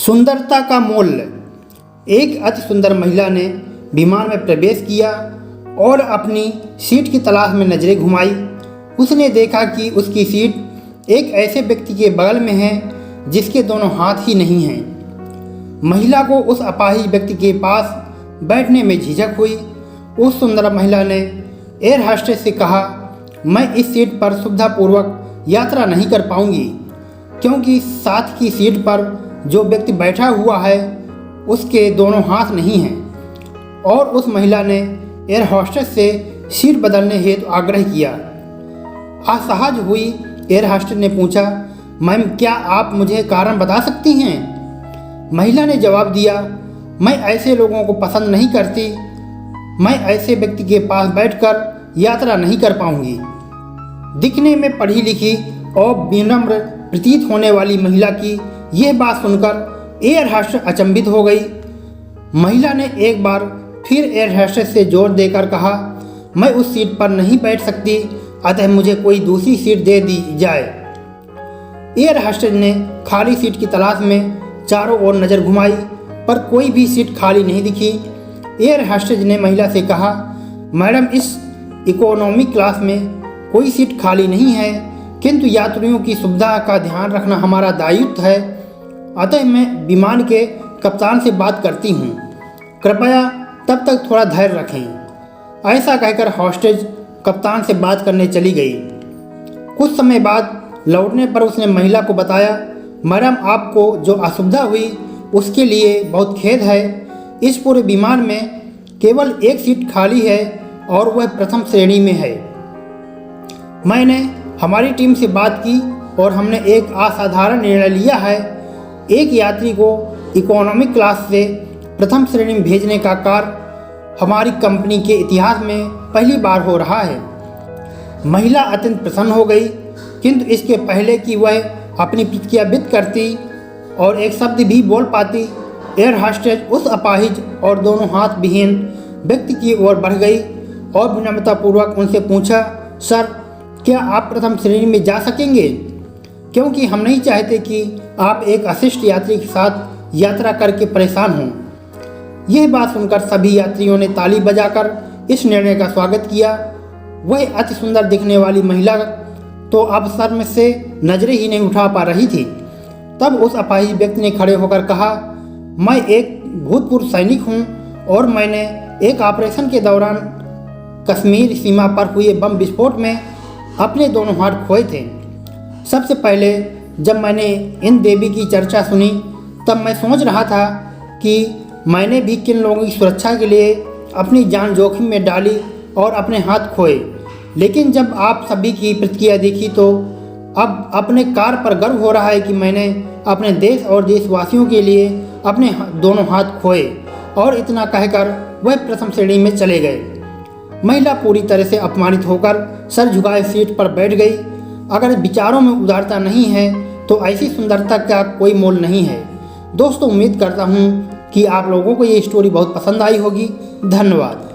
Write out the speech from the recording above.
सुंदरता का मूल्य। एक अति सुंदर महिला ने विमान में प्रवेश किया और अपनी सीट की तलाश में नजरें घुमाई। उसने देखा कि उसकी सीट एक ऐसे व्यक्ति के बगल में है जिसके दोनों हाथ ही नहीं हैं। महिला को उस अपाहिज व्यक्ति के पास बैठने में झिझक हुई। उस सुंदर महिला ने एयर होस्टेस से कहा, मैं इस सीट पर सुविधापूर्वक यात्रा नहीं कर पाऊंगी क्योंकि साथ की सीट पर जो व्यक्ति बैठा हुआ है उसके दोनों हाथ नहीं हैं। और उस महिला ने एयर होस्टेस से सीट बदलने हेतु आग्रह किया। असहज हुई एयर होस्टेस ने पूछा, मैम क्या आप मुझे कारण बता सकती हैं? महिला ने जवाब दिया, मैं ऐसे लोगों को पसंद नहीं करती। मैं ऐसे व्यक्ति के पास बैठकर यात्रा नहीं कर पाऊंगी। दिखने में पढ़ी लिखी और विनम्र प्रतीत होने वाली महिला की यह बात सुनकर एयर होस्टेस अचंभित हो गई। महिला ने एक बार फिर एयर होस्टेस से जोर देकर कहा, मैं उस सीट पर नहीं बैठ सकती, अतः मुझे कोई दूसरी सीट दे दी जाए। एयर होस्टेस ने खाली सीट की तलाश में चारों ओर नज़र घुमाई पर कोई भी सीट खाली नहीं दिखी। एयर होस्टेस ने महिला से कहा, मैडम इस इकोनॉमी क्लास में कोई सीट खाली नहीं है, किंतु यात्रियों की सुविधा का ध्यान रखना हमारा दायित्व है, अतः मैं विमान के कप्तान से बात करती हूँ, कृपया तब तक थोड़ा धैर्य रखें। ऐसा कहकर हॉस्टेज कप्तान से बात करने चली गई। कुछ समय बाद लौटने पर उसने महिला को बताया, मैडम आपको जो असुविधा हुई उसके लिए बहुत खेद है। इस पूरे विमान में केवल एक सीट खाली है और वह प्रथम श्रेणी में है। मैंने हमारी टीम से बात की और हमने एक असाधारण निर्णय लिया है। एक यात्री को इकोनॉमी क्लास से प्रथम श्रेणी में भेजने का कार्य हमारी कंपनी के इतिहास में पहली बार हो रहा है। महिला अत्यंत प्रसन्न हो गई, किंतु इसके पहले कि वह अपनी प्रतिक्रिया व्यक्त करती और एक शब्द भी बोल पाती, एयर होस्टेस उस अपाहिज और दोनों हाथ विहीन व्यक्ति की ओर बढ़ गई और विनम्रतापूर्वक उनसे पूछा, सर क्या आप प्रथम श्रेणी में जा सकेंगे? क्योंकि हम नहीं चाहते कि आप एक अशिष्ट यात्री के साथ यात्रा करके परेशान हों। यह बात सुनकर सभी यात्रियों ने ताली बजाकर इस निर्णय का स्वागत किया। वह अति सुंदर दिखने वाली महिला तो अब सर में से नजरें ही नहीं उठा पा रही थी। तब उस अपाहिज व्यक्ति ने खड़े होकर कहा, मैं एक भूतपूर्व सैनिक हूँ और मैंने एक ऑपरेशन के दौरान कश्मीर सीमा पर हुए बम विस्फोट में अपने दोनों हाथ खोए थे। सबसे पहले जब मैंने इन देवी की चर्चा सुनी तब मैं सोच रहा था कि मैंने भी किन लोगों की सुरक्षा के लिए अपनी जान जोखिम में डाली और अपने हाथ खोए, लेकिन जब आप सभी की प्रतिक्रिया देखी तो अब अपने कार्य पर गर्व हो रहा है कि मैंने अपने देश और देशवासियों के लिए अपने दोनों हाथ खोए। और इतना कहकर वह प्रथम श्रेणी में चले गए। महिला पूरी तरह से अपमानित होकर सर झुकाए सीट पर बैठ गई। अगर विचारों में उदारता नहीं है तो ऐसी सुंदरता का कोई मोल नहीं है। दोस्तों, उम्मीद करता हूँ कि आप लोगों को ये स्टोरी बहुत पसंद आई होगी। धन्यवाद।